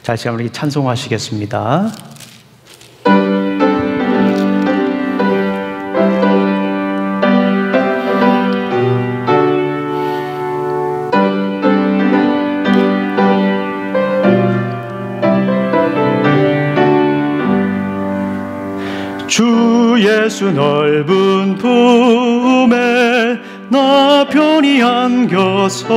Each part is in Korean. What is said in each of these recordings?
다시 한번 찬송하시겠습니다. 주 예수 넓은 품에 나 편히 안겨서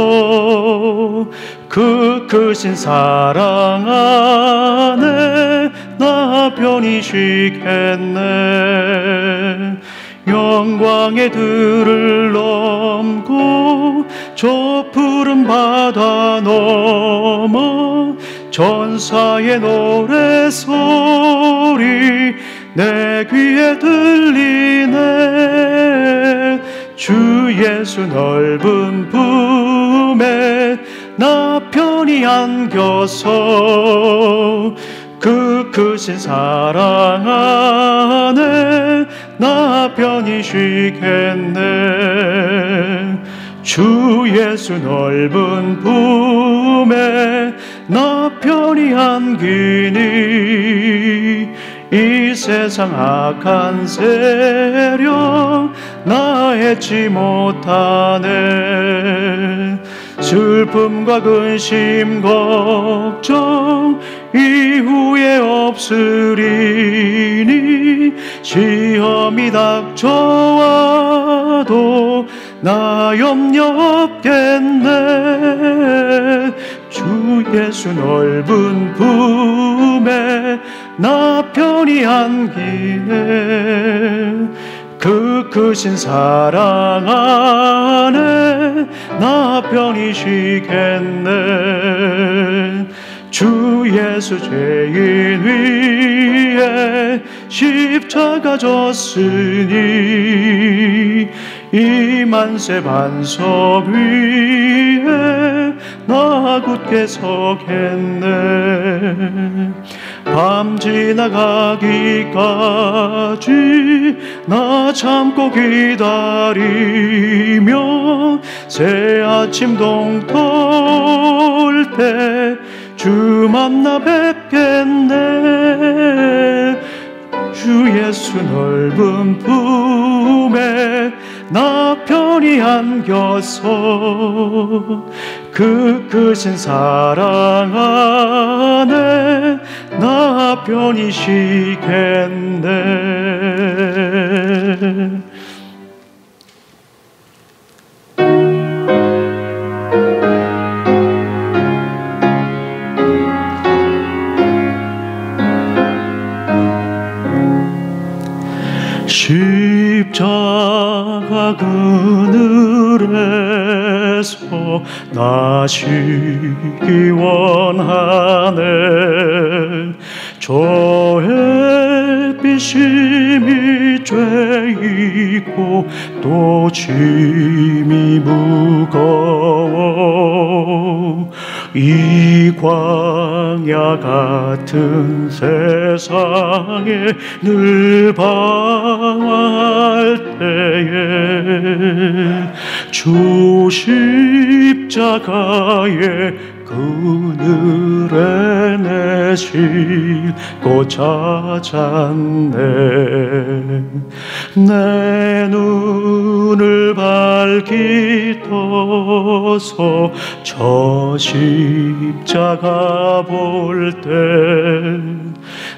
그 크신 사랑 안에 나 편히 쉬겠네. 영광의 들을 넘고 저 푸른 바다 넘어 전사의 노래소리 내 귀에 들리네. 주 예수 넓은 품에 나 편히 안겨서 그 크신 사랑 안에 나 편히 쉬겠네. 주 예수 넓은 품에 나 편히 안기니 이 세상 악한 세력 나 해치 못하네. 슬픔과 근심 걱정 이후에 없으리니 시험이 닥쳐와도 나 염려 없겠네. 주 예수 넓은 품에 나 편히 안기네. 그 크신 사랑 안에 나 편히 쉬겠네. 주 예수 죄인 위에 십자가 졌으니 이 만세 반석 위에 나 굳게 서겠네. 밤 지나가기까지 나 참고 기다리며 새 아침 동떨 때 주 만나 뵙겠네. 주 예수 넓은 품에 나 편히 안겨서 그 크신 사랑 안에 나 편히 쉬겠네. 십자가 그늘에서 나 쉬기 원하네. 저 햇빛이 죄이고 또 짐이 무거워 이 광야 같은 세상에 늘 방황할 때에 주 십자가의 그늘에 내 싣고 찾았네. 내 눈을 밝히 떠서 저 십자가 볼 때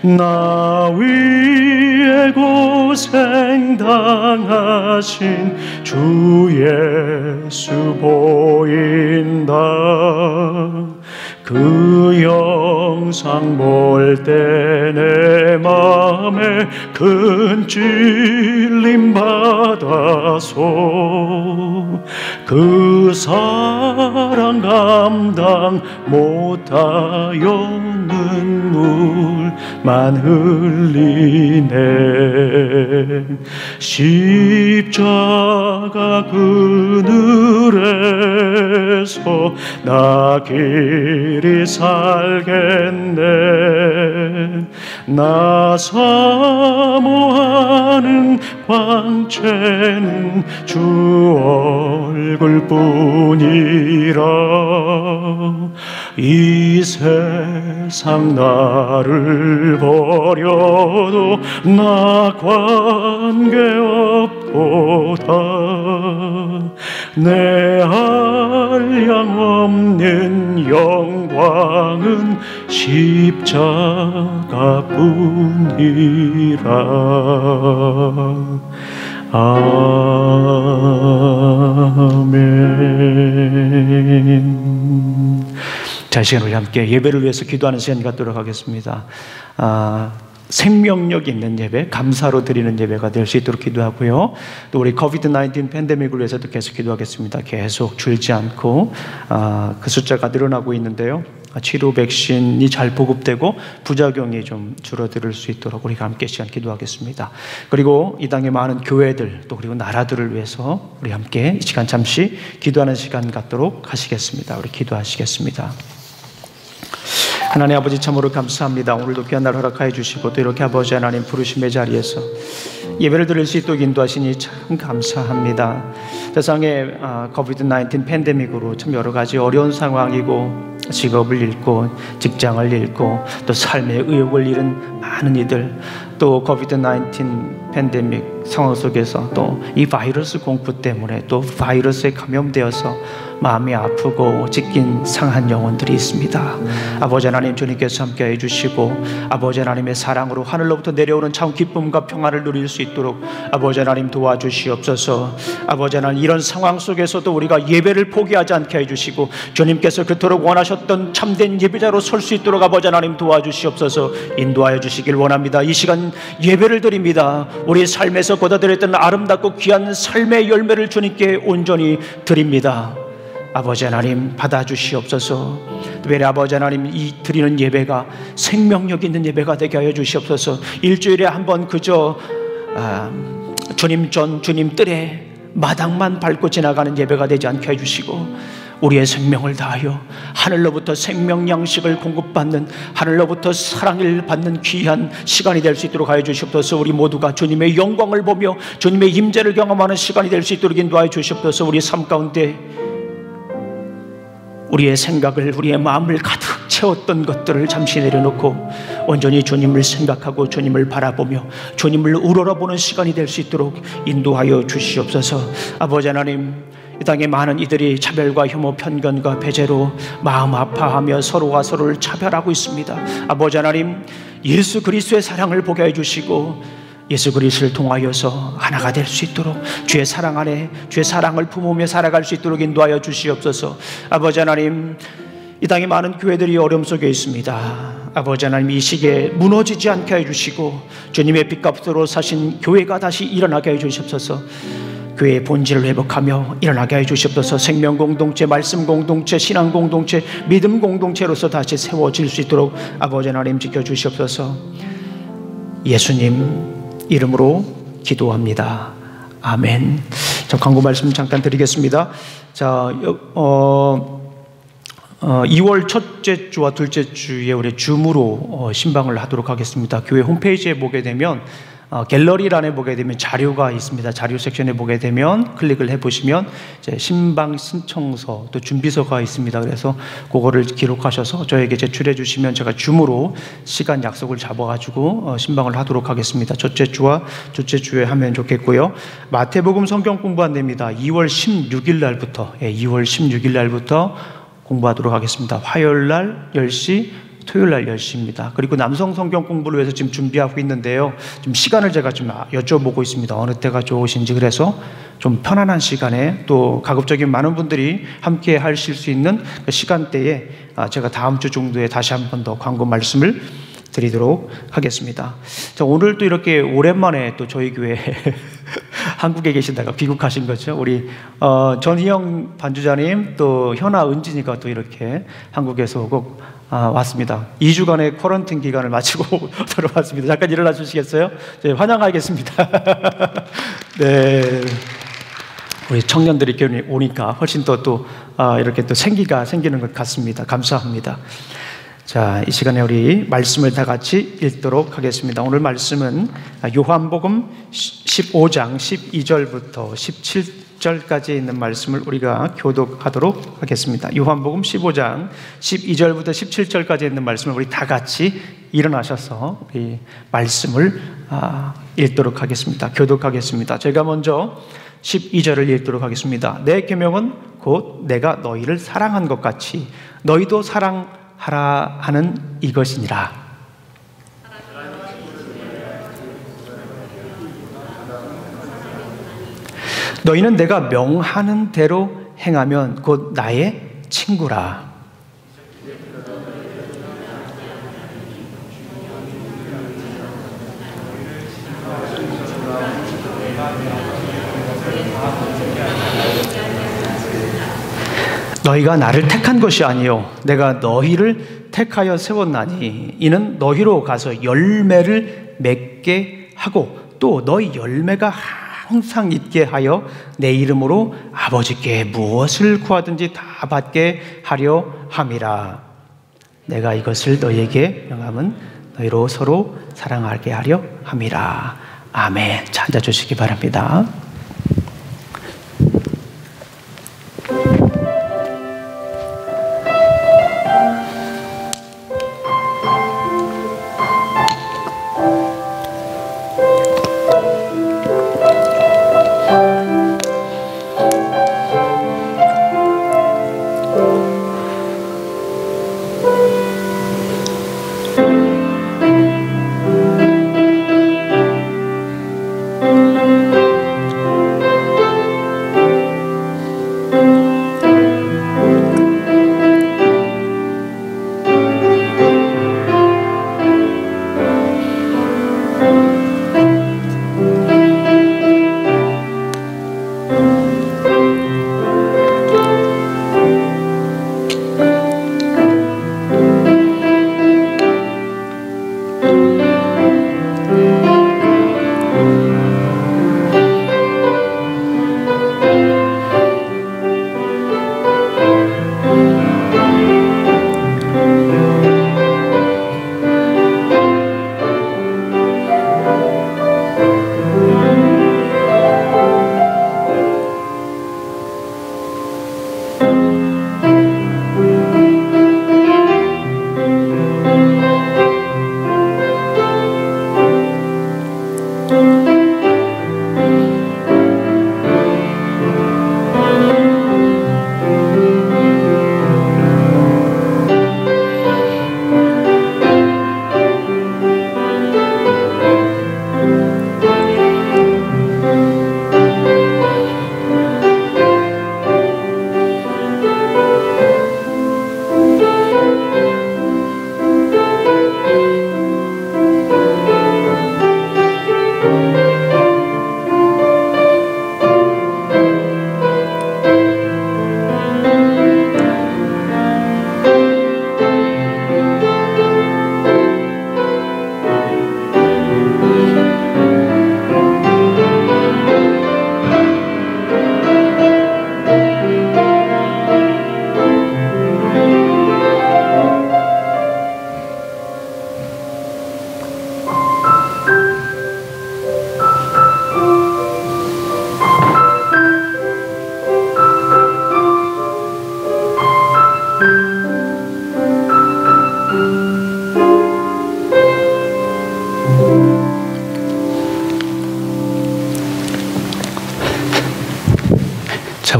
나 위에 고생당하신 주 예수 보인다. 그 영상 볼 때 내 맘에 큰 찔림 받아서 그 사랑 감당 못하여 눈물만 흘리네. 십자가 그늘에서 나 길이 살겠네. 나 사모하는 광채는 주 얼굴뿐이라. 이 세상 나를 버려도 나 관계없도다. 내 한량 없는 영광은 십자가뿐이라. 아멘. 자, 이 시간 우리 함께 예배를 위해서 기도하는 시간 갖도록 하겠습니다. 생명력 있는 예배, 감사로 드리는 예배가 될 수 있도록 기도하고요. 또 우리 코비드-19 팬데믹을 위해서도 계속 기도하겠습니다. 계속 줄지 않고 그 숫자가 늘어나고 있는데요. 치료 백신이 잘 보급되고 부작용이 좀 줄어들 수 있도록 우리가 함께 시간 기도하겠습니다. 그리고 이 땅의 많은 교회들 또 그리고 나라들을 위해서 우리 함께 이 시간 잠시 기도하는 시간 갖도록 하시겠습니다. 우리 기도하시겠습니다. 하나님 아버지, 참으로 감사합니다. 오늘도 귀한 날 허락하여 주시고 또 이렇게 아버지 하나님 부르심의 자리에서 예배를 드릴 수 있도록 인도하시니 참 감사합니다. 세상에 코비드-19 팬데믹으로 참 여러 가지 어려운 상황이고 직업을 잃고 직장을 잃고 또 삶의 의욕을 잃은 많은 이들, 또 코비드-19 팬데믹 상황 속에서 또 이 바이러스 공포 때문에 또 바이러스에 감염되어서 마음이 아프고 찢긴 상한 영혼들이 있습니다. 아버지 하나님, 주님께서 함께해 주시고 아버지 하나님의 사랑으로 하늘로부터 내려오는 참 기쁨과 평안을 누릴 수 있도록 아버지 하나님 도와주시옵소서. 아버지 하나님, 이런 상황 속에서도 우리가 예배를 포기하지 않게 해주시고 주님께서 그토록 원하셨던 참된 예배자로 설 수 있도록 아버지 하나님 도와주시옵소서. 인도하여 주시길 원합니다. 이 시간 예배를 드립니다. 우리 삶에서 거둬들였던 아름답고 귀한 삶의 열매를 주님께 온전히 드립니다. 아버지 하나님, 받아주시옵소서. 특별히 아버지 하나님, 이 드리는 예배가 생명력 있는 예배가 되게 하여 주시옵소서. 일주일에 한 번 그저 주님 전 주님 뜰에 마당만 밟고 지나가는 예배가 되지 않게 해주시고 우리의 생명을 다하여 하늘로부터 생명 양식을 공급받는, 하늘로부터 사랑을 받는 귀한 시간이 될 수 있도록 하여 주시옵소서. 우리 모두가 주님의 영광을 보며 주님의 임재를 경험하는 시간이 될 수 있도록 인도하여 주시옵소서. 우리 삶 가운데 우리의 생각을, 우리의 마음을 가득 채웠던 것들을 잠시 내려놓고 온전히 주님을 생각하고 주님을 바라보며 주님을 우러러보는 시간이 될 수 있도록 인도하여 주시옵소서. 아버지 하나님, 이 땅에 많은 이들이 차별과 혐오, 편견과 배제로 마음 아파하며 서로가 서로를 차별하고 있습니다. 아버지 하나님, 예수 그리스도의 사랑을 보게 해주시고 예수 그리스도를 통하여서 하나가 될 수 있도록 주의 사랑 안에 주의 사랑을 품으며 살아갈 수 있도록 인도하여 주시옵소서. 아버지 하나님, 이 땅에 많은 교회들이 어려움 속에 있습니다. 아버지 하나님, 이 시기에 무너지지 않게 해주시고 주님의 빚값으로 사신 교회가 다시 일어나게 해주시옵소서. 교회의 본질을 회복하며 일어나게 해주시옵소서. 생명 공동체, 말씀 공동체, 신앙 공동체, 믿음 공동체로서 다시 세워질 수 있도록 아버지 하나님 지켜주시옵소서. 예수님 이름으로 기도합니다. 아멘. 자, 광고 말씀 잠깐 드리겠습니다. 자, 2월 첫째 주와 둘째 주에 우리 줌으로 신방을 하도록 하겠습니다. 교회 홈페이지에 보게 되면 갤러리란에 보게 되면 자료가 있습니다. 자료 섹션에 보게 되면 클릭을 해보시면 이제 신방 신청서 또 준비서가 있습니다. 그래서 그거를 기록하셔서 저에게 제출해 주시면 제가 줌으로 시간 약속을 잡아가지고 신방을 하도록 하겠습니다. 첫째 주와 둘째 주에 하면 좋겠고요. 마태복음 성경 공부 안 됩니다. 2월 16일 날부터 2월 16일 날부터 공부하도록 하겠습니다. 화요일 날 10시, 토요일 날 10시입니다. 그리고 남성 성경 공부를 위해서 지금 준비하고 있는데요. 좀 시간을 제가 좀 여쭤보고 있습니다. 어느 때가 좋으신지. 그래서 좀 편안한 시간에 또 가급적이면 많은 분들이 함께 하실 수 있는 그 시간대에 제가 다음 주 정도에 다시 한 번 더 광고 말씀을 드리도록 하겠습니다. 자, 오늘 또 이렇게 오랜만에 또 저희 교회 한국에 계신다가 귀국하신 거죠. 우리 전희영 반주자님 또 현아 은진이가 또 이렇게 한국에서 꼭 왔습니다. 2주간의 쿼런틴 기간을 마치고 들어왔습니다. 잠깐 일어나 주시겠어요? 네, 환영하겠습니다. 네, 우리 청년들이 이렇게 오니까 훨씬 또 이렇게 또 생기가 생기는 것 같습니다. 감사합니다. 자, 이 시간에 우리 말씀을 다 같이 읽도록 하겠습니다. 오늘 말씀은 요한복음 15장 12절부터 10절까지 있는 말씀을 우리가 교독하도록 하겠습니다. 요한복음 15장 12절부터 17절까지 있는 말씀을 우리 다 같이 일어나셔서 우리 말씀을 읽도록 하겠습니다. 교독하겠습니다. 제가 먼저 12절을 읽도록 하겠습니다. 내 계명은 곧 내가 너희를 사랑한 것 같이 너희도 사랑하라 하는 이것이니라. 너희는 내가 명하는 대로 행하면 곧 나의 친구라. 너희가 나를 택한 것이 아니요 내가 너희를 택하여 세웠나니 이는 너희로 가서 열매를 맺게 하고 또 너희 열매가 항상 있게 하여 내 이름으로 아버지께 무엇을 구하든지 다 받게 하려 함이라. 내가 이것을 너희에게 명함은 너희로 서로 사랑하게 하려 함이라. 아멘. 자, 앉아주시기 바랍니다.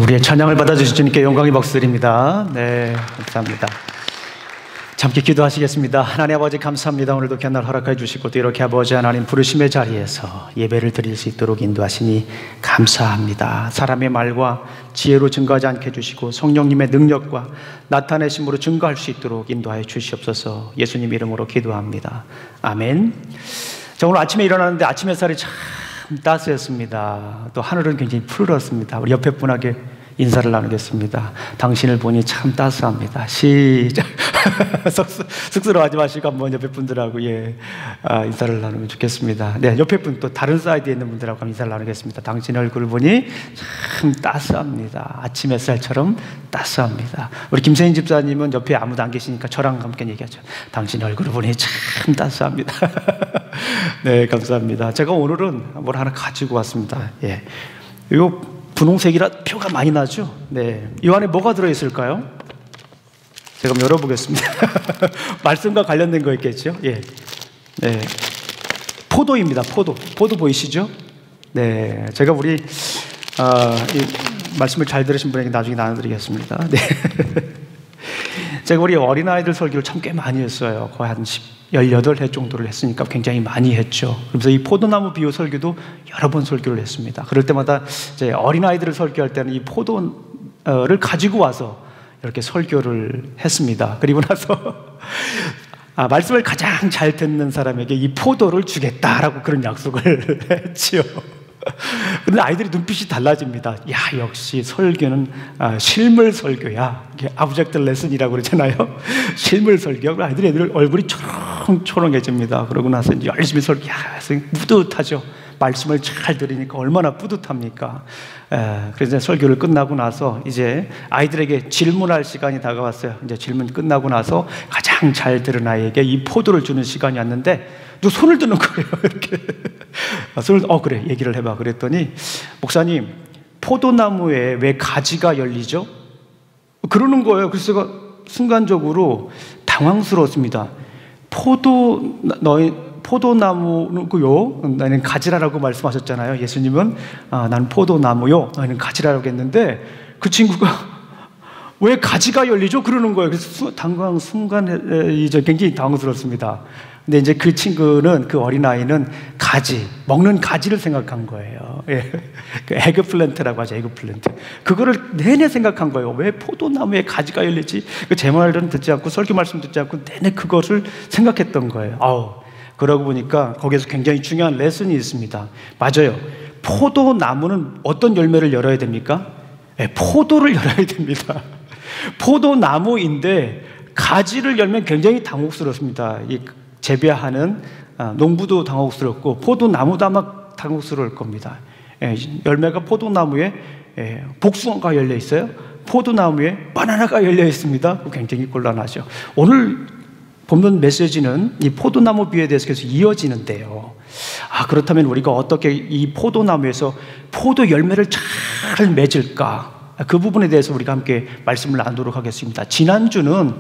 우리의 찬양을 받아주신 주님께 영광의 박수드립니다. 네, 감사합니다. 함께 기도하시겠습니다. 하나님 아버지 감사합니다. 오늘도 귀한 날 허락해 주시고 또 이렇게 아버지 하나님 부르심의 자리에서 예배를 드릴 수 있도록 인도하시니 감사합니다. 사람의 말과 지혜로 증거하지 않게 해주시고 성령님의 능력과 나타내심으로 증거할 수 있도록 인도하여 주시옵소서. 예수님 이름으로 기도합니다. 아멘. 자, 오늘 아침에 일어났는데 아침 햇살이 참 따스했습니다. 또 하늘은 굉장히 푸르렀습니다. 우리 옆에 분에게 인사를 나누겠습니다. 당신을 보니 참 따스합니다. 시작. 쑥스러워하지 마시고 한번 옆에 분들하고 인사를 나누면 좋겠습니다. 네, 옆에 분 또 다른 사이드에 있는 분들하고 인사를 나누겠습니다. 당신 얼굴을 보니 참 따스합니다. 아침 햇살처럼 따스합니다. 우리 김세인 집사님은 옆에 아무도 안 계시니까 저랑 함께 얘기하죠. 당신 얼굴을 보니 참 따스합니다. 네, 감사합니다. 제가 오늘은 뭘 하나 가지고 왔습니다. 요 분홍색이라 표가 많이 나죠? 네. 이 안에 뭐가 들어있을까요? 제가 한번 열어보겠습니다. 말씀과 관련된 거 있겠죠? 예. 네. 포도입니다. 포도 보이시죠? 네. 제가 이 말씀을 잘 들으신 분에게 나중에 나눠드리겠습니다. 네. 제가 우리 어린아이들 설교를 참 꽤 많이 했어요. 거의 한 18회 정도를 했으니까 굉장히 많이 했죠. 그래서 이 포도나무 비유 설교도 여러 번 설교를 했습니다. 그럴 때마다 이제 어린아이들을 설교할 때는 이 포도를 가지고 와서 이렇게 설교를 했습니다. 그리고 나서 말씀을 가장 잘 듣는 사람에게 이 포도를 주겠다라고 그런 약속을 했지요. 그런데 아이들이 눈빛이 달라집니다. 야, 역시 설교는 실물 설교야. 이게 아브젝트 레슨이라고 그러잖아요. 실물 설교. 아이들 얼굴이 초롱초롱해집니다. 그러고 나서 이제 열심히 설교해서 뿌듯하죠. 말씀을 잘 들으니까 얼마나 뿌듯합니까? 그래서 설교를 끝나고 나서 이제 아이들에게 질문할 시간이 다가왔어요. 이제 질문 끝나고 나서 가장 잘 들은 아이에게 이 포도를 주는 시간이 왔는데 누가 손을 드는 거예요. 이렇게 손을 그래 얘기를 해봐. 그랬더니 목사님 포도나무에 왜 가지가 열리죠? 그러는 거예요. 그래서 제가 순간적으로 당황스러웠습니다. 포도나무고요. 나는 가지라라고 말씀하셨잖아요. 예수님은 나는 포도나무요. 나는 가지라라고 했는데 그 친구가 왜 가지가 열리죠? 그러는 거예요. 그래서 순간 이제 굉장히 당황스럽습니다. 근데 이제 그 친구는, 그 어린아이는 먹는 가지를 생각한 거예요. 예. 그 에그플랜트라고 하죠, 에그플랜트. 그거를 내내 생각한 거예요. 왜 포도나무에 가지가 열리지? 제 말은 듣지 않고, 설교 말씀 듣지 않고, 내내 그것을 생각했던 거예요. 그러고 보니까 거기에서 굉장히 중요한 레슨이 있습니다. 맞아요. 포도나무는 어떤 열매를 열어야 됩니까? 포도를 열어야 됩니다. 포도나무인데 가지를 열면 굉장히 당혹스럽습니다. 이 재배하는 농부도 당혹스럽고 포도나무도 아마 당혹스러울 겁니다. 열매가 포도나무에 복숭아가 열려 있어요. 포도나무에 바나나가 열려 있습니다. 굉장히 곤란하죠. 오늘 본문 메시지는 이 포도나무 비유에 대해서 계속 이어지는데요. 그렇다면 우리가 어떻게 이 포도나무에서 포도 열매를 잘 맺을까? 그 부분에 대해서 우리가 함께 말씀을 나누도록 하겠습니다. 지난주는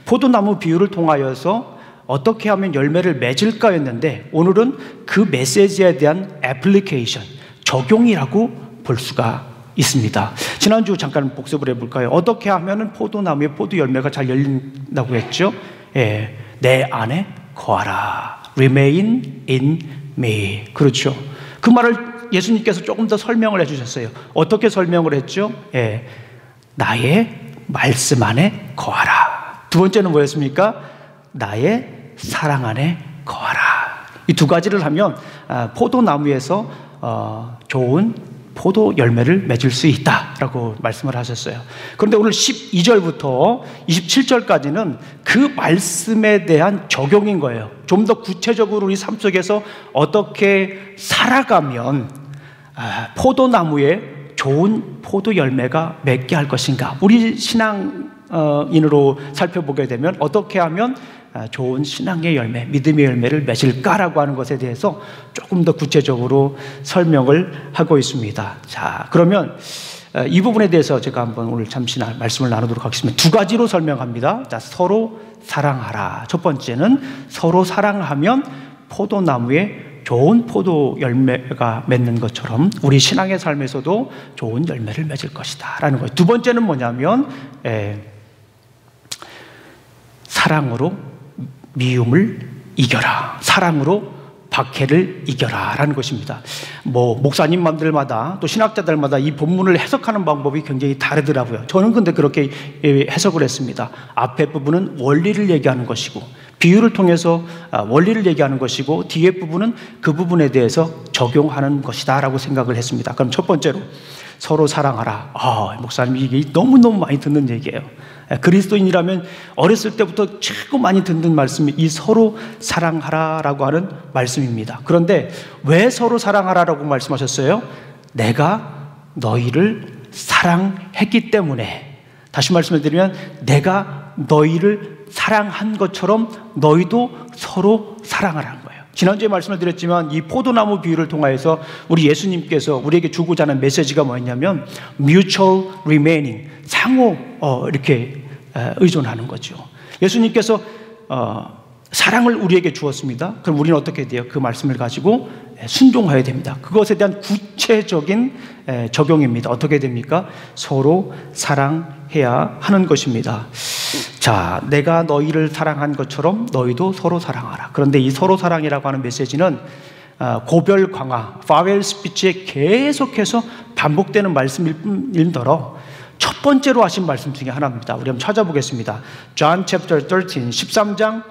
포도나무 비유를 통하여서 어떻게 하면 열매를 맺을까였는데 오늘은 그 메시지에 대한 애플리케이션, 적용이라고 볼 수가 있습니다. 지난주 잠깐 복습을 해볼까요? 어떻게 하면 포도나무에 포도 열매가 잘 열린다고 했죠? 내 안에 거하라. Remain in me. 그렇죠. 그 말을 예수님께서 조금 더 설명을 해주셨어요. 어떻게 설명을 했죠? 나의 말씀 안에 거하라. 두 번째는 뭐였습니까? 나의 사랑 안에 거하라. 이 두 가지를 하면 포도나무에서 좋은 포도 열매를 맺을 수 있다라고 말씀을 하셨어요. 그런데 오늘 12절부터 27절까지는 그 말씀에 대한 적용인 거예요. 좀 더 구체적으로 우리 삶 속에서 어떻게 살아가면 포도나무에 좋은 포도 열매가 맺게 할 것인가. 우리 신앙인으로 살펴보게 되면 어떻게 하면 좋은 신앙의 열매, 믿음의 열매를 맺을까라고 하는 것에 대해서 조금 더 구체적으로 설명을 하고 있습니다. 자, 그러면 이 부분에 대해서 제가 한번 오늘 잠시 말씀을 나누도록 하겠습니다. 두 가지로 설명합니다. 자, 서로 사랑하라. 첫 번째는 서로 사랑하면 포도나무에 좋은 포도 열매가 맺는 것처럼 우리 신앙의 삶에서도 좋은 열매를 맺을 것이다 라는 거예요. 두 번째는 뭐냐면 사랑으로 미움을 이겨라. 사랑으로 박해를 이겨라 라는 것입니다. 목사님들마다 또 신학자들마다 이 본문을 해석하는 방법이 굉장히 다르더라고요. 저는 근데 그렇게 해석을 했습니다. 앞에 부분은 원리를 얘기하는 것이고 비유를 통해서 원리를 얘기하는 것이고 뒤에 부분은 그 부분에 대해서 적용하는 것이다 라고 생각을 했습니다. 그럼 첫 번째로 서로 사랑하라. 목사님 이게 너무너무 많이 듣는 얘기예요. 그리스도인이라면 어렸을 때부터 최고 많이 듣는 말씀이 이 서로 사랑하라라고 하는 말씀입니다. 그런데 왜 서로 사랑하라라고 말씀하셨어요? 내가 너희를 사랑했기 때문에. 다시 말씀을 드리면 내가 너희를 사랑한 것처럼 너희도 서로 사랑하라는 거예요. 지난주에 말씀을 드렸지만 이 포도나무 비유를 통하여서 우리 예수님께서 우리에게 주고자 하는 메시지가 뭐였냐면 mutual remaining, 상호 이렇게 의존하는 거죠. 예수님께서 사랑을 우리에게 주었습니다. 그럼 우리는 어떻게 돼요? 그 말씀을 가지고 순종해야 됩니다. 그것에 대한 구체적인 적용입니다. 어떻게 됩니까? 서로 사랑해야 하는 것입니다. 자, 내가 너희를 사랑한 것처럼 너희도 서로 사랑하라. 그런데 이 서로 사랑이라고 하는 메시지는 고별 강화, 파웰 스피치에 계속해서 반복되는 말씀일 뿐더러 첫 번째로 하신 말씀 중에 하나입니다. 우리 한번 찾아보겠습니다. John chapter 13, 13장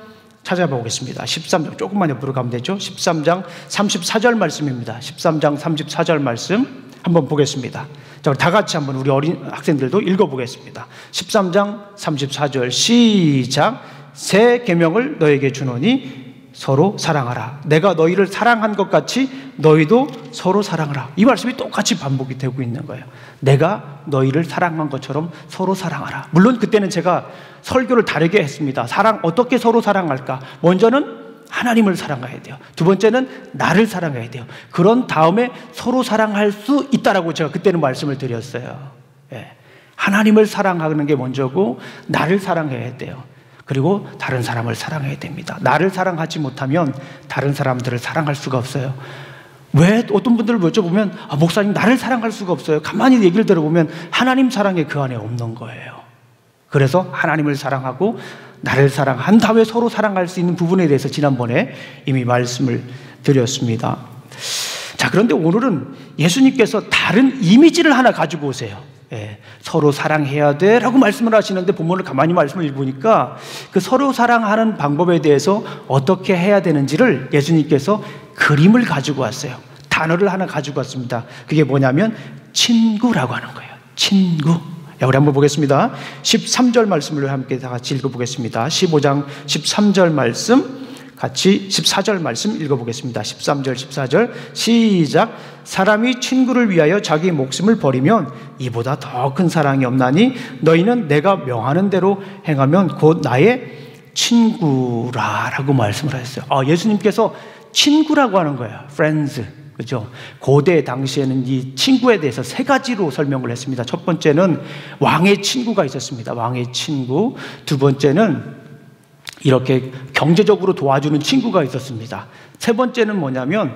찾아보겠습니다. 13장 조금만 옆으로 가면 되죠. 13장 34절 말씀입니다. 13장 34절 말씀 한번 보겠습니다. 자, 다 같이 한번 우리 어린 학생들도 읽어보겠습니다. 13장 34절 시작. 새 계명을 너에게 주노니 서로 사랑하라. 내가 너희를 사랑한 것 같이 너희도 서로 사랑하라. 이 말씀이 똑같이 반복이 되고 있는 거예요. 내가 너희를 사랑한 것처럼 서로 사랑하라. 물론 그때는 제가 설교를 다르게 했습니다. 어떻게 서로 사랑할까? 먼저는 하나님을 사랑해야 돼요. 두 번째는 나를 사랑해야 돼요. 그런 다음에 서로 사랑할 수 있다라고 제가 그때는 말씀을 드렸어요. 하나님을 사랑하는 게 먼저고 나를 사랑해야 돼요. 그리고 다른 사람을 사랑해야 됩니다. 나를 사랑하지 못하면 다른 사람들을 사랑할 수가 없어요. 왜 어떤 분들을 여쭤보면 목사님 나를 사랑할 수가 없어요. 가만히 얘기를 들어보면 하나님 사랑이 그 안에 없는 거예요. 그래서 하나님을 사랑하고 나를 사랑한 다음에 서로 사랑할 수 있는 부분에 대해서 지난번에 이미 말씀을 드렸습니다. 자, 그런데 오늘은 예수님께서 다른 이미지를 하나 가지고 오세요. 서로 사랑해야 돼 라고 말씀을 하시는데 본문을 가만히 말씀을 읽으니까 그 서로 사랑하는 방법에 대해서 어떻게 해야 되는지를 예수님께서 그림을 가지고 왔어요. 단어를 하나 가지고 왔습니다. 그게 뭐냐면 친구라고 하는 거예요. 친구. 우리 한번 보겠습니다. 13절 말씀을 함께 다 같이 읽어보겠습니다. 15장 13절 말씀 같이 14절 말씀 읽어보겠습니다. 13절 14절 시작. 사람이 친구를 위하여 자기 목숨을 버리면 이보다 더 큰 사랑이 없나니 너희는 내가 명하는 대로 행하면 곧 나의 친구라 라고 말씀을 하셨어요. 예수님께서 친구라고 하는 거예요. friends. 그죠? 고대 당시에는 이 친구에 대해서 세 가지로 설명을 했습니다. 첫 번째는 왕의 친구가 있었습니다. 왕의 친구. 두 번째는 이렇게 경제적으로 도와주는 친구가 있었습니다. 세 번째는 뭐냐면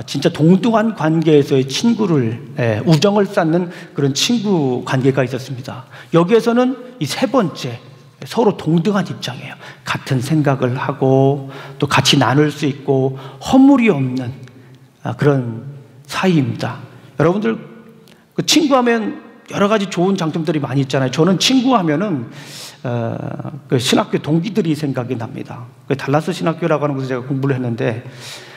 진짜 동등한 관계에서의 친구를 우정을 쌓는 그런 친구 관계가 있었습니다. 여기에서는 이 세 번째 서로 동등한 입장이에요. 같은 생각을 하고 또 같이 나눌 수 있고 허물이 없는 그런 사이입니다. 여러분들 그 친구하면 여러 가지 좋은 장점들이 많이 있잖아요. 저는 친구하면은 그 신학교 동기들이 생각이 납니다. 그 달라스 신학교라고 하는 곳에서 제가 공부를 했는데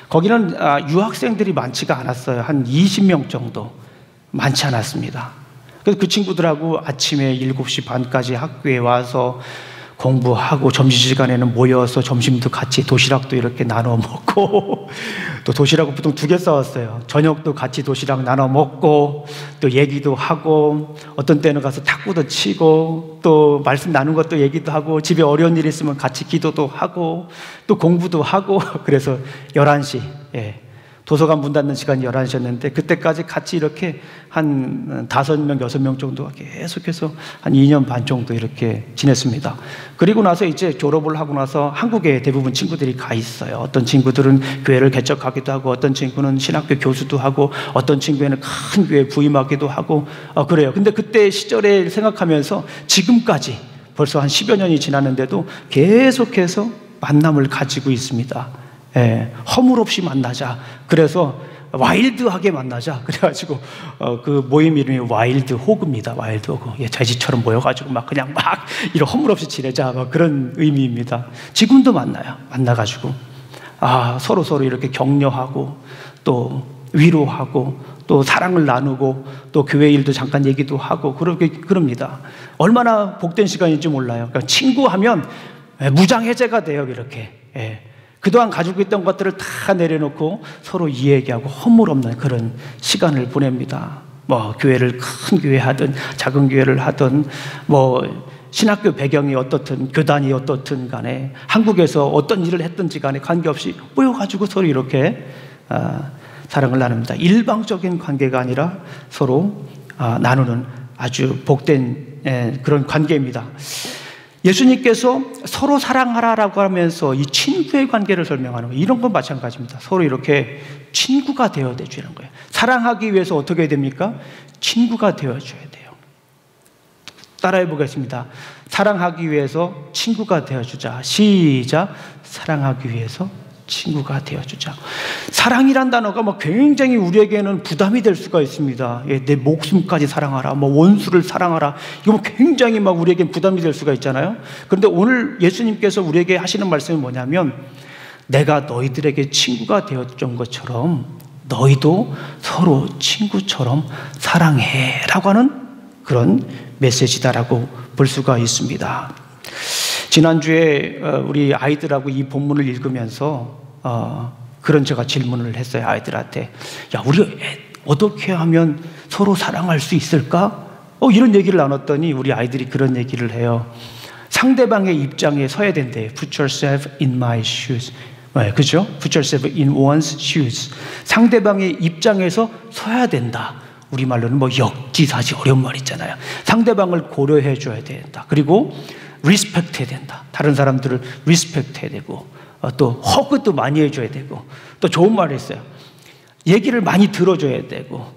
거기는 유학생들이 많지가 않았어요. 한 20명 정도. 많지 않았습니다. 그래서 그 친구들하고 아침에 7시 반까지 학교에 와서 공부하고 점심시간에는 모여서 점심도 같이 도시락도 이렇게 나눠 먹고 또 도시락을 보통 2개 싸웠어요. 저녁도 같이 도시락 나눠 먹고 또 얘기도 하고 어떤 때는 가서 탁구도 치고 또 말씀 나눈 것도 얘기도 하고 집에 어려운 일 있으면 같이 기도도 하고 또 공부도 하고 그래서 11시 도서관 문 닫는 시간이 11시였는데 그때까지 같이 이렇게 한 5명, 6명 정도 계속해서 한 2년 반 정도 이렇게 지냈습니다. 그리고 나서 이제 졸업을 하고 나서 한국에 대부분 친구들이 가 있어요. 어떤 친구들은 교회를 개척하기도 하고 어떤 친구는 신학교 교수도 하고 어떤 친구에는 큰 교회에 부임하기도 하고 그래요. 근데 그때 시절에 생각하면서 지금까지 벌써 한 10여 년이 지났는데도 계속해서 만남을 가지고 있습니다. 허물 없이 만나자. 그래서 와일드하게 만나자. 그래가지고 그 모임 이름이 와일드 호그입니다. 와일드 호그. 돼지처럼 모여가지고 그냥 이런 허물 없이 지내자. 그런 의미입니다. 지금도 만나요. 만나가지고 서로 이렇게 격려하고 또 위로하고 또 사랑을 나누고 또 교회 일도 잠깐 얘기도 하고 그럽니다. 얼마나 복된 시간인지 몰라요. 그러니까 친구하면 무장해제가 돼요. 이렇게. 그동안 가지고 있던 것들을 다 내려놓고 서로 이야기하고 허물 없는 그런 시간을 보냅니다. 교회를 큰 교회 하든 작은 교회를 하든 신학교 배경이 어떻든 교단이 어떻든 간에 한국에서 어떤 일을 했든지 간에 관계없이 모여가지고 서로 이렇게 사랑을 나눕니다. 일방적인 관계가 아니라 서로 나누는 아주 복된 그런 관계입니다. 예수님께서 서로 사랑하라라고 하면서 이 친구의 관계를 설명하는 거예요. 이런 건 마찬가지입니다. 서로 이렇게 친구가 되어주는 거예요. 사랑하기 위해서 어떻게 됩니까? 친구가 되어줘야 돼요. 따라해 보겠습니다. 사랑하기 위해서 친구가 되어주자. 시작. 사랑하기 위해서 친구가 되어주자. 사랑이란 단어가 굉장히 우리에게는 부담이 될 수가 있습니다. 내 목숨까지 사랑하라, 원수를 사랑하라. 이거 굉장히 우리에게 부담이 될 수가 있잖아요. 그런데 오늘 예수님께서 우리에게 하시는 말씀이 뭐냐면, 내가 너희들에게 친구가 되어준 것처럼 너희도 서로 친구처럼 사랑해라고 하는 그런 메시지다라고 볼 수가 있습니다. 지난주에 우리 아이들하고 이 본문을 읽으면서 그런 제가 질문을 했어요. 아이들한테, 야, 우리 어떻게 하면 서로 사랑할 수 있을까? 이런 얘기를 나눴더니 우리 아이들이 그런 얘기를 해요. 상대방의 입장에 서야 된대. Put yourself in my shoes. 그죠? Put yourself in one's shoes. 상대방의 입장에서 서야 된다. 우리말로는 역지사지 어려운 말 있잖아요. 상대방을 고려해 줘야 된다. 그리고 리스펙트 해야 된다. 다른 사람들을 리스펙트 해야 되고, 또 허그도 많이 해줘야 되고, 또 좋은 말이 있어요. 얘기를 많이 들어줘야 되고,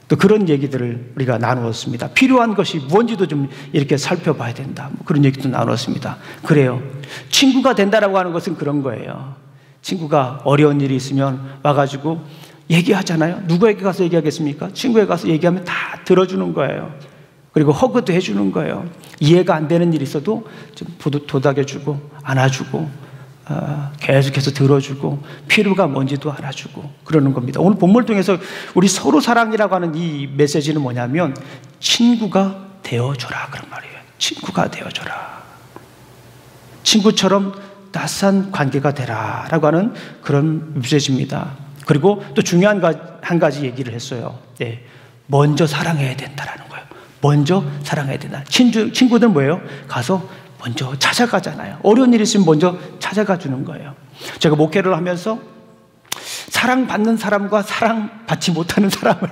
또 그런 얘기들을 우리가 나누었습니다. 필요한 것이 무엇인지도 좀 이렇게 살펴봐야 된다. 그런 얘기도 나누었습니다. 그래요. 친구가 된다라고 하는 것은 그런 거예요. 친구가 어려운 일이 있으면 와가지고 얘기하잖아요. 누구에게 가서 얘기하겠습니까? 친구에게 가서 얘기하면 다 들어주는 거예요. 그리고 허그도 해주는 거예요. 이해가 안 되는 일이 있어도 좀 도닥여주고 안아주고 계속해서 들어주고 필요가 뭔지도 알아주고 그러는 겁니다. 오늘 본문을 통해서 우리 서로 사랑이라고 하는 이 메시지는 뭐냐면 친구가 되어줘라 그런 말이에요. 친구가 되어줘라. 친구처럼 따스한 관계가 되라 라고 하는 그런 메시지입니다. 그리고 또 중요한 한 가지 얘기를 했어요. 먼저 사랑해야 된다라는 거예요. 먼저 사랑해야 된다. 친구들은 뭐예요? 가서 먼저 찾아가잖아요. 어려운 일이 있으면 먼저 찾아가 주는 거예요. 제가 목회를 하면서 사랑받는 사람과 사랑받지 못하는 사람을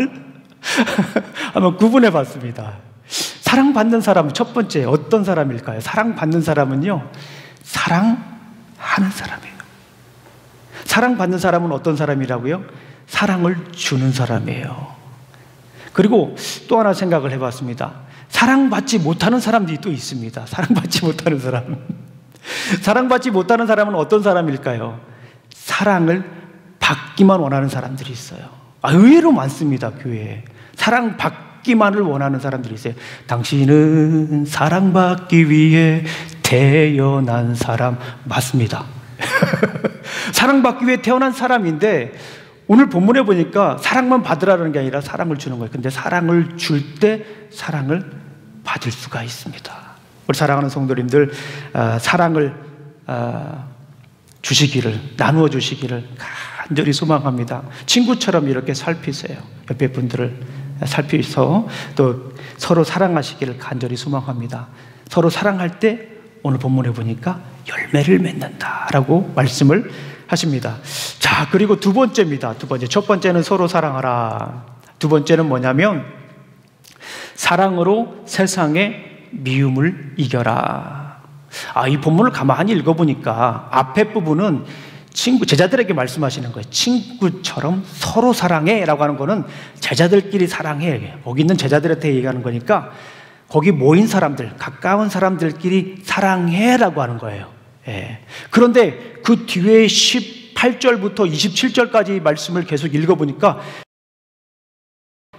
한번 구분해 봤습니다. 사랑받는 사람은 첫 번째 어떤 사람일까요? 사랑받는 사람은요, 사랑하는 사람이에요. 사랑받는 사람은 어떤 사람이라고요? 사랑을 주는 사람이에요. 그리고 또 하나 생각을 해봤습니다. 사랑받지 못하는 사람들이 또 있습니다. 사랑받지 못하는 사람. 사랑받지 못하는 사람은 어떤 사람일까요? 사랑을 받기만 원하는 사람들이 있어요. 의외로 많습니다, 교회에. 사랑받기만을 원하는 사람들이 있어요. 당신은 사랑받기 위해 태어난 사람. 맞습니다. 사랑받기 위해 태어난 사람인데 오늘 본문에 보니까 사랑만 받으라는 게 아니라 사랑을 주는 거예요. 근데 사랑을 줄 때 사랑을 받을 수가 있습니다. 우리 사랑하는 성도님들, 사랑을 주시기를, 나누어 주시기를 간절히 소망합니다. 친구처럼 이렇게 살피세요. 옆에 분들을 살피서 또 서로 사랑하시기를 간절히 소망합니다. 서로 사랑할 때 오늘 본문에 보니까 열매를 맺는다라고 말씀을 하십니다. 자, 그리고 두 번째입니다. 두 번째. 첫 번째는 서로 사랑하라. 두 번째는 뭐냐면 사랑으로 세상의 미움을 이겨라. 이 본문을 가만히 읽어보니까 앞에 부분은 제자들에게 말씀하시는 거예요. 친구처럼 서로 사랑해 라고 하는 거는 제자들끼리 사랑해. 거기 있는 제자들한테 얘기하는 거니까 거기 모인 사람들, 가까운 사람들끼리 사랑해 라고 하는 거예요. 그런데 그 뒤에 18절부터 27절까지 말씀을 계속 읽어보니까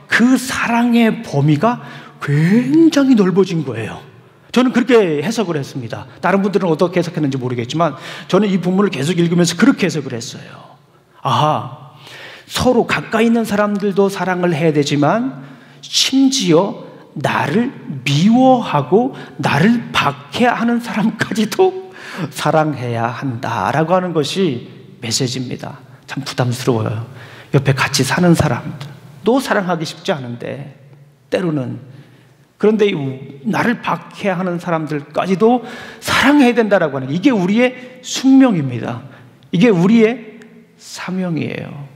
그 사랑의 범위가 굉장히 넓어진 거예요. 저는 그렇게 해석을 했습니다. 다른 분들은 어떻게 해석했는지 모르겠지만 저는 이 본문을 계속 읽으면서 그렇게 해석을 했어요. 서로 가까이 있는 사람들도 사랑을 해야 되지만 심지어 나를 미워하고 나를 박해하는 사람까지도 사랑해야 한다라고 하는 것이 메시지입니다. 참 부담스러워요. 옆에 같이 사는 사람도 사랑하기 쉽지 않은데 때로는 그런데 나를 박해하는 사람들까지도 사랑해야 된다라고 하는 게, 이게 우리의 숙명입니다. 이게 우리의 사명이에요.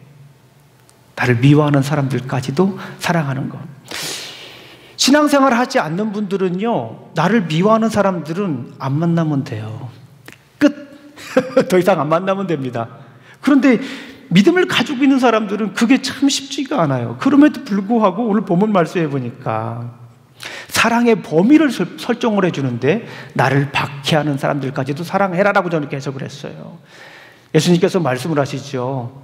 나를 미워하는 사람들까지도 사랑하는 것. 신앙생활 하지 않는 분들은요, 나를 미워하는 사람들은 안 만나면 돼요. 끝. 더 이상 안 만나면 됩니다. 그런데 믿음을 가지고 있는 사람들은 그게 참 쉽지가 않아요. 그럼에도 불구하고 오늘 본문 말씀해 보니까 사랑의 범위를 설정을 해주는데, 나를 박해하는 사람들까지도 사랑해라라고 저는 해석을 했어요. 예수님께서 말씀을 하시죠.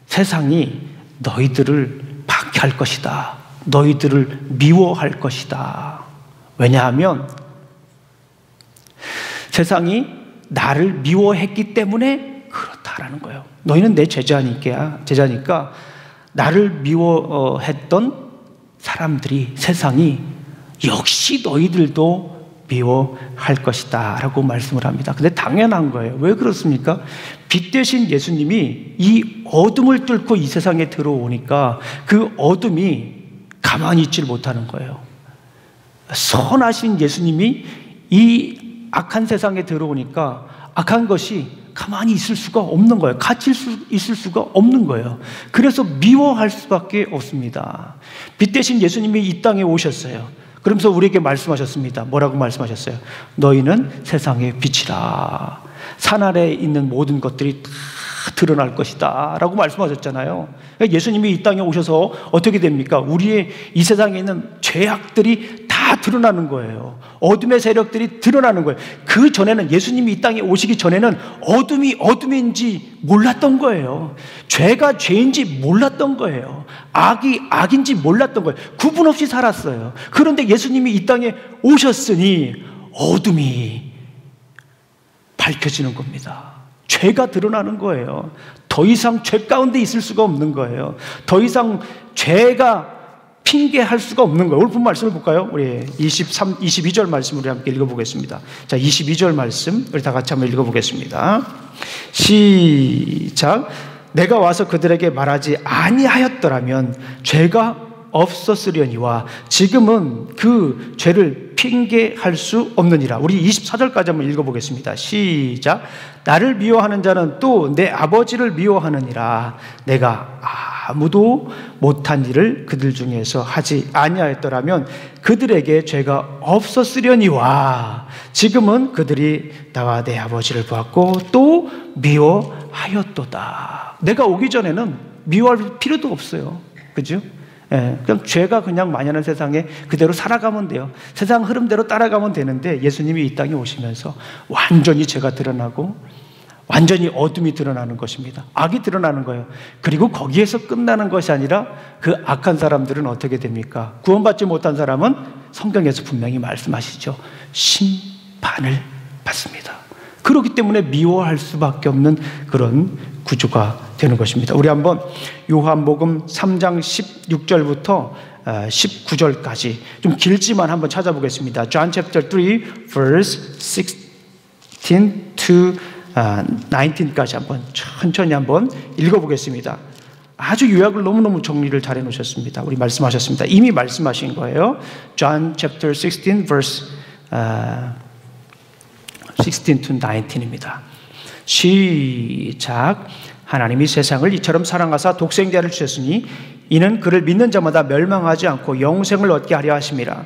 세상이 너희들을 박해할 것이다. 너희들을 미워할 것이다. 왜냐하면 세상이 나를 미워했기 때문에 그렇다라는 거예요. 너희는 내 제자니까 나를 미워했던 사람들이, 세상이 역시 너희들도 미워할 것이다 라고 말씀을 합니다. 근데 당연한 거예요. 왜 그렇습니까? 빛 대신 예수님이 이 어둠을 뚫고 이 세상에 들어오니까 그 어둠이 가만히 있질 못하는 거예요. 선하신 예수님이 이 악한 세상에 들어오니까 악한 것이 가만히 있을 수가 없는 거예요. 같이 있을 수가 없는 거예요. 그래서 미워할 수밖에 없습니다. 빛 대신 예수님이 이 땅에 오셨어요. 그러면서 우리에게 말씀하셨습니다. 뭐라고 말씀하셨어요? 너희는 세상의 빛이라. 산 아래에 있는 모든 것들이 다 드러날 것이다 라고 말씀하셨잖아요. 예수님이 이 땅에 오셔서 어떻게 됩니까? 우리의 이 세상에 있는 죄악들이 다 드러나는 거예요. 어둠의 세력들이 드러나는 거예요. 그 전에는, 예수님이 이 땅에 오시기 전에는 어둠이 어둠인지 몰랐던 거예요. 죄가 죄인지 몰랐던 거예요. 악이 악인지 몰랐던 거예요. 구분 없이 살았어요. 그런데 예수님이 이 땅에 오셨으니 어둠이 밝혀지는 겁니다. 죄가 드러나는 거예요. 더 이상 죄 가운데 있을 수가 없는 거예요. 더 이상 죄가 핑계할 수가 없는 거예요. 오늘 본 말씀을 볼까요? 우리 22절 말씀 우리 함께 읽어보겠습니다. 자, 22절 말씀 우리 다 같이 한번 읽어보겠습니다. 시작. 내가 와서 그들에게 말하지 아니하였더라면 죄가 없었으려니와 지금은 그 죄를 핑계할 수 없느니라. 우리 24절까지 한번 읽어보겠습니다. 시작. 나를 미워하는 자는 또 내 아버지를 미워하느니라. 내가 아무도 못한 일을 그들 중에서 하지 아니하였더라면 그들에게 죄가 없었으려니와 지금은 그들이 나와 내 아버지를 보았고 또 미워하였도다. 내가 오기 전에는 미워할 필요도 없어요. 그죠? 그냥 죄가 그냥 만연한 세상에 그대로 살아가면 돼요. 세상 흐름대로 따라가면 되는데, 예수님이 이 땅에 오시면서 완전히 죄가 드러나고 완전히 어둠이 드러나는 것입니다. 악이 드러나는 거예요. 그리고 거기에서 끝나는 것이 아니라 그 악한 사람들은 어떻게 됩니까? 구원받지 못한 사람은 성경에서 분명히 말씀하시죠. 심판을 받습니다. 그렇기 때문에 미워할 수밖에 없는 그런 구조가 되는 것입니다. 우리 한번 요한복음 3장 16절부터 19절까지 좀 길지만 한번 찾아보겠습니다. John chapter 3 verse 16 to 19까지 한번 천천히 한번 읽어보겠습니다. 아주 요약을 너무너무 정리를 잘 해놓으셨습니다. 우리 말씀하셨습니다. 이미 말씀하신 거예요. John chapter 16 verse 16 to 19입니다. 시작. 하나님이 세상을 이처럼 사랑하사 독생자를 주셨으니 이는 그를 믿는 자마다 멸망하지 않고 영생을 얻게 하려 하심이라.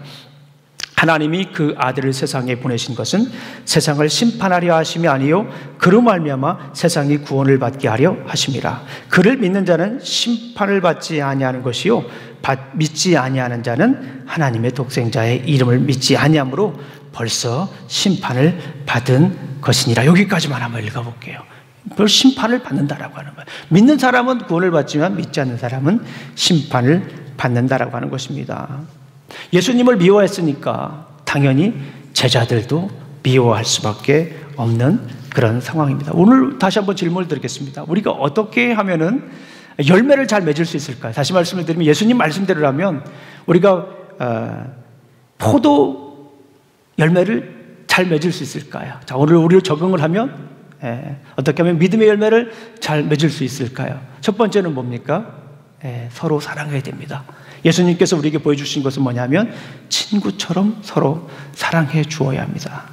하나님이 그 아들을 세상에 보내신 것은 세상을 심판하려 하심이 아니요 그로 말미암아 세상이 구원을 받게 하려 하심이라. 그를 믿는 자는 심판을 받지 아니하는 것이요 믿지 아니하는 자는 하나님의 독생자의 이름을 믿지 아니함으로 벌써 심판을 받은 것이니라. 여기까지만 한번 읽어볼게요. 별 심판을 받는다라고 하는 거예요. 믿는 사람은 구원을 받지만 믿지 않는 사람은 심판을 받는다라고 하는 것입니다. 예수님을 미워했으니까 당연히 제자들도 미워할 수밖에 없는 그런 상황입니다. 오늘 다시 한번 질문을 드리겠습니다. 우리가 어떻게 하면은 열매를 잘 맺을 수 있을까요? 다시 말씀을 드리면 예수님 말씀대로라면 우리가 포도 열매를 잘 맺을 수 있을까요? 자, 오늘 우리로 적응을 하면 어떻게 하면 믿음의 열매를 잘 맺을 수 있을까요? 첫 번째는 뭡니까? 서로 사랑해야 됩니다. 예수님께서 우리에게 보여주신 것은 뭐냐면 친구처럼 서로 사랑해 주어야 합니다.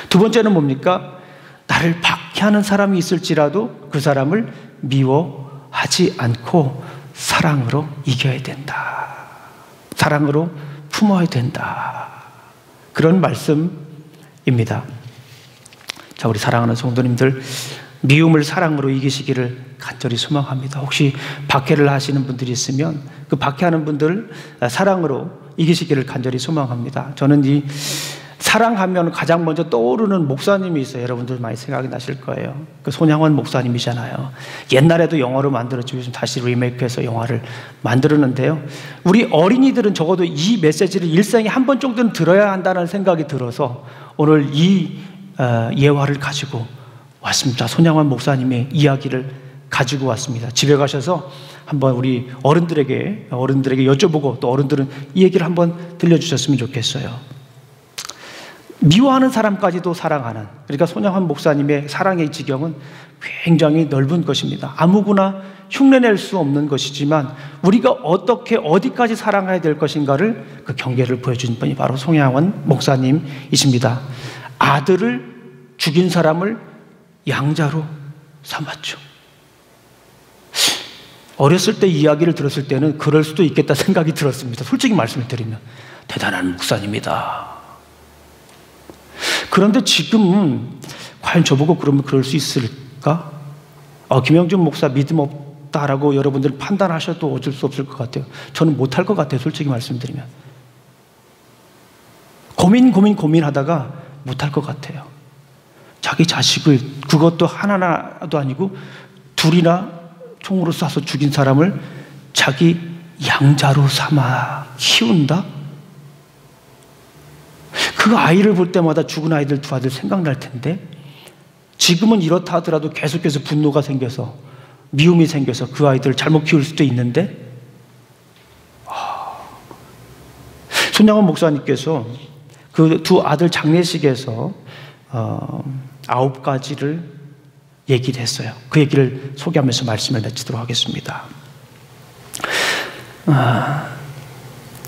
두 번째는 뭡니까? 나를 박해하는 사람이 있을지라도 그 사람을 미워하지 않고 사랑으로 이겨야 된다. 사랑으로 품어야 된다. 그런 말씀입니다. 자, 우리 사랑하는 성도님들, 미움을 사랑으로 이기시기를 간절히 소망합니다. 혹시 박해를 하시는 분들이 있으면 그 박해하는 분들 사랑으로 이기시기를 간절히 소망합니다. 저는 이 사랑하면 가장 먼저 떠오르는 목사님이 있어요. 여러분들 많이 생각이 나실 거예요. 그 손양원 목사님이잖아요. 옛날에도 영화로 만들었지만 요즘 다시 리메이크해서 영화를 만들었는데요. 우리 어린이들은 적어도 이 메시지를 일생에 한 번 정도는 들어야 한다는 생각이 들어서 오늘 이 예화를 가지고 왔습니다. 손양원 목사님의 이야기를 가지고 왔습니다. 집에 가셔서 한번 우리 어른들에게 여쭤보고 또 어른들은 이 얘기를 한번 들려주셨으면 좋겠어요. 미워하는 사람까지도 사랑하는, 그러니까 손양원 목사님의 사랑의 지경은 굉장히 넓은 것입니다. 아무거나 흉내낼 수 없는 것이지만 우리가 어떻게 어디까지 사랑해야 될 것인가를 그 경계를 보여준 분이 바로 손양원 목사님이십니다. 아들을 죽인 사람을 양자로 삼았죠. 어렸을 때 이야기를 들었을 때는 그럴 수도 있겠다 생각이 들었습니다. 솔직히 말씀을 드리면 대단한 목사님이다. 그런데 지금은 과연 저보고 그러면 그럴 수 있을까? 김영준 목사 믿음 없다라고 여러분들 판단하셔도 어쩔 수 없을 것 같아요. 저는 못할 것 같아요. 솔직히 말씀드리면 고민하다가 못할 것 같아요. 자기 자식을, 그것도 하나도 아니고 둘이나 총으로 쏴서 죽인 사람을 자기 양자로 삼아 키운다? 그 아이를 볼 때마다 죽은 아이들 두 아들 생각날 텐데 지금은 이렇다 하더라도 계속해서 분노가 생겨서 미움이 생겨서 그 아이들을 잘못 키울 수도 있는데 손양원 목사님께서 그 두 아들 장례식에서 9가지를 얘기를 했어요. 그 얘기를 소개하면서 말씀을 마치도록 하겠습니다.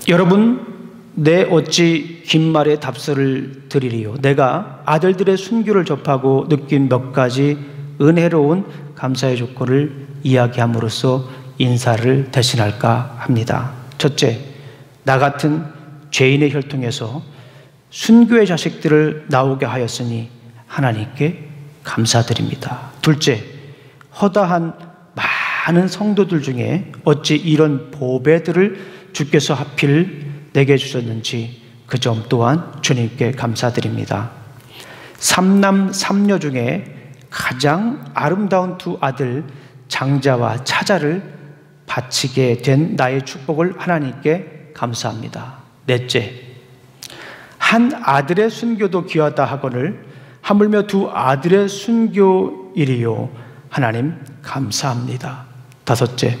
여러분, 내 어찌 긴 말에 답서를 드리리요. 내가 아들들의 순교를 접하고 느낀 몇 가지 은혜로운 감사의 조건을 이야기함으로써 인사를 대신할까 합니다. 첫째, 나 같은 죄인의 혈통에서 순교의 자식들을 나오게 하였으니 하나님께 감사드립니다. 둘째, 허다한 많은 성도들 중에 어찌 이런 보배들을 주께서 하필 내게 주셨는지 그 점 또한 주님께 감사드립니다. 3남 3녀 중에 가장 아름다운 두 아들 장자와 차자를 바치게 된 나의 축복을 하나님께 감사합니다. 넷째, 한 아들의 순교도 귀하다 하거늘 하물며 두 아들의 순교이리요. 하나님 감사합니다. 다섯째,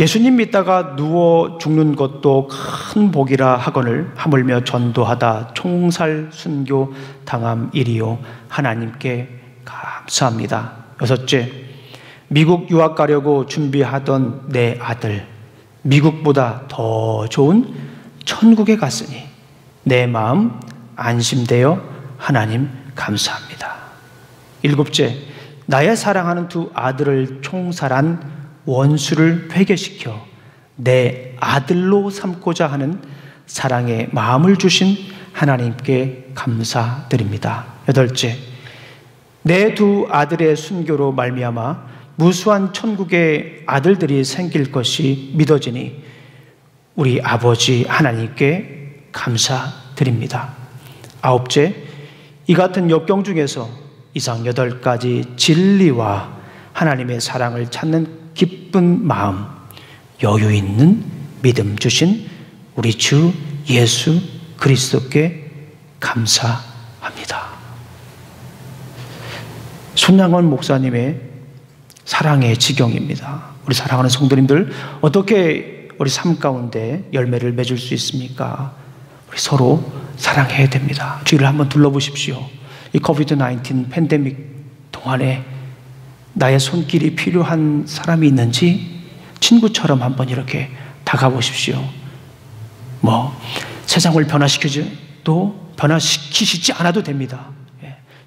예수님 믿다가 누워 죽는 것도 큰 복이라 하거늘 하물며 전도하다 총살 순교 당함이리요. 하나님께 감사합니다. 여섯째, 미국 유학 가려고 준비하던 내 아들, 미국보다 더 좋은 천국에 갔으니 내 마음 안심되어 하나님 감사합니다. 일곱째, 나의 사랑하는 두 아들을 총살한 원수를 회개시켜 내 아들로 삼고자 하는 사랑의 마음을 주신 하나님께 감사드립니다. 여덟째, 내 두 아들의 순교로 말미암아 무수한 천국의 아들들이 생길 것이 믿어지니 우리 아버지 하나님께 감사드립니다. 아홉째, 이 같은 역경 중에서 이상 8가지 진리와 하나님의 사랑을 찾는 기쁜 마음, 여유 있는 믿음 주신 우리 주 예수 그리스도께 감사합니다. 손양원 목사님의 사랑의 지경입니다. 우리 사랑하는 성도님들, 어떻게 우리 삶 가운데 열매를 맺을 수 있습니까? 우리 서로 사랑해야 됩니다. 주위를 한번 둘러보십시오. 이 코비드-19 팬데믹 동안에 나의 손길이 필요한 사람이 있는지 친구처럼 한번 이렇게 다가보십시오. 세상을 변화시키시지 않아도 됩니다.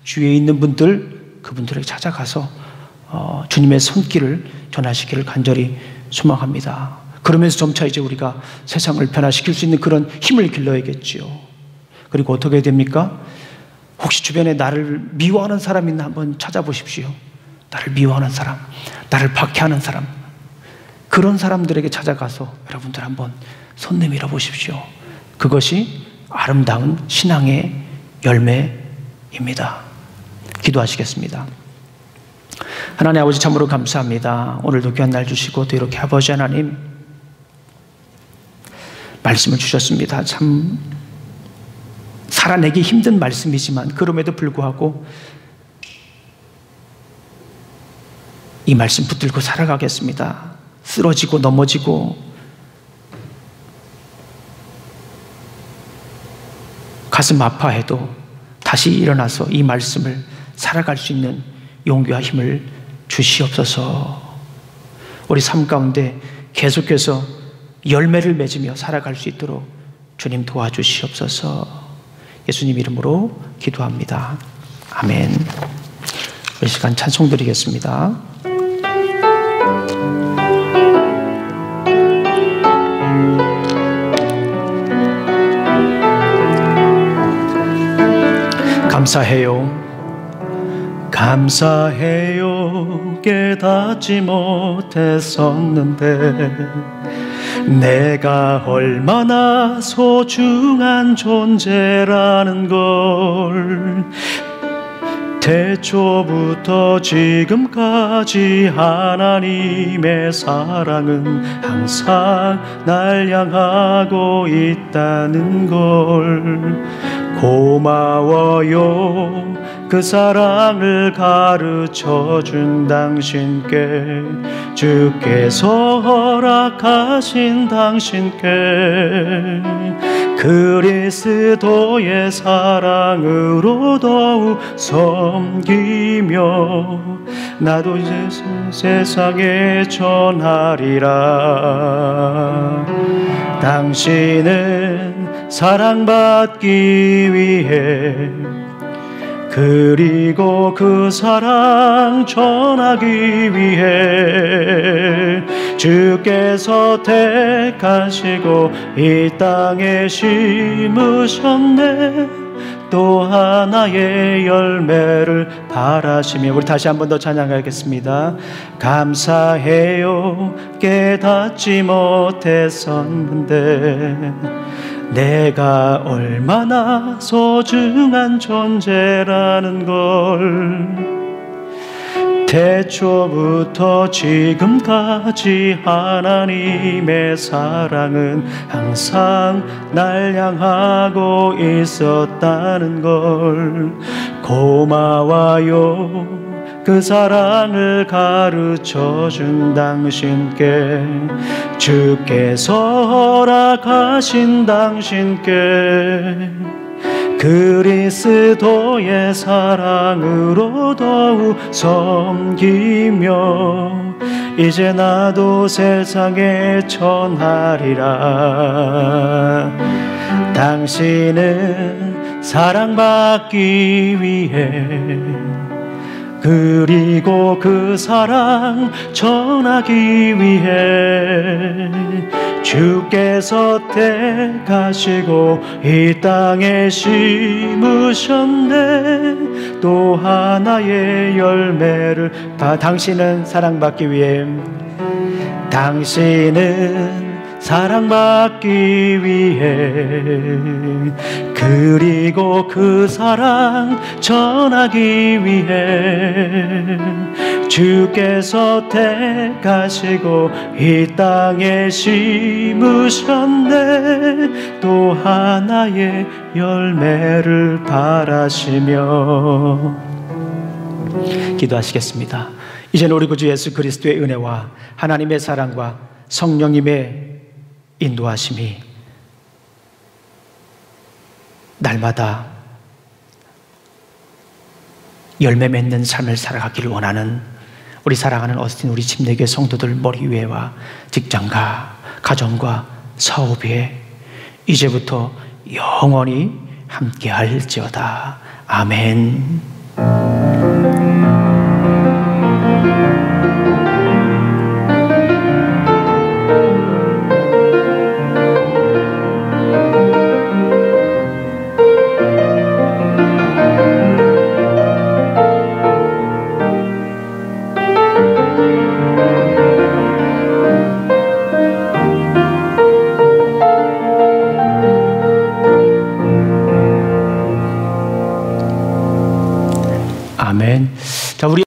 주위에 있는 분들, 그분들에게 찾아가서 주님의 손길을 전하시기를 간절히 소망합니다. 그러면서 점차 이제 우리가 세상을 변화시킬 수 있는 그런 힘을 길러야겠지요. 그리고 어떻게 됩니까? 혹시 주변에 나를 미워하는 사람 있나 한번 찾아보십시오. 나를 미워하는 사람, 나를 박해하는 사람, 그런 사람들에게 찾아가서 여러분들 한번 손 내밀어 보십시오. 그것이 아름다운 신앙의 열매입니다. 기도하시겠습니다. 하나님 아버지, 참으로 감사합니다. 오늘도 귀한 날 주시고 또 이렇게 아버지 하나님 말씀을 주셨습니다. 참 살아내기 힘든 말씀이지만 그럼에도 불구하고 이 말씀 붙들고 살아가겠습니다. 쓰러지고 넘어지고 가슴 아파해도 다시 일어나서 이 말씀을 살아갈 수 있는 용기와 힘을 주시옵소서. 우리 삶 가운데 계속해서 열매를 맺으며 살아갈 수 있도록 주님 도와주시옵소서. 예수님 이름으로 기도합니다. 아멘. 이 시간 찬송 드리겠습니다. 감사해요. 감사해요. 깨닫지 못했었는데 내가 얼마나 소중한 존재라는 걸 태초부터 지금까지 하나님의 사랑은 항상 날 향하고 있다는 걸 고마워요. 그 사랑을 가르쳐준 당신께, 주께서 허락하신 당신께 그리스도의 사랑으로 더욱 섬기며 나도 이제 세상에 전하리라. 당신은 사랑받기 위해 그리고 그 사랑 전하기 위해 주께서 택하시고 이 땅에 심으셨네. 또 하나의 열매를 바라시며 우리 다시 한 번 더 찬양하겠습니다. 감사해요. 깨닫지 못했었는데 내가 얼마나 소중한 존재라는 걸 태초부터 지금까지 하나님의 사랑은 항상 날 향하고 있었다는 걸 고마워요. 그 사랑을 가르쳐준 당신께, 주께서 허락하신 당신께 그리스도의 사랑으로 더욱 섬기며 이제 나도 세상에 전하리라. 당신은 사랑받기 위해 그리고 그 사랑 전하기 위해 주께서 택하시고 이 땅에 심으셨네. 또 하나의 열매를 당신은 사랑받기 위해, 당신은 사랑받기 위해 그리고 그 사랑 전하기 위해 주께서 택하시고 이 땅에 심으셨네. 또 하나의 열매를 바라시며 기도하시겠습니다. 이제는 우리 구주 예수 그리스도의 은혜와 하나님의 사랑과 성령님의 인도하심이 날마다 열매 맺는 삶을 살아가기를 원하는 우리 사랑하는 어스틴 우리 침례교회 성도들 머리 위에와 직장가 가정과 사업에 이제부터 영원히 함께할지어다. 아멘. 아멘. 자, 우리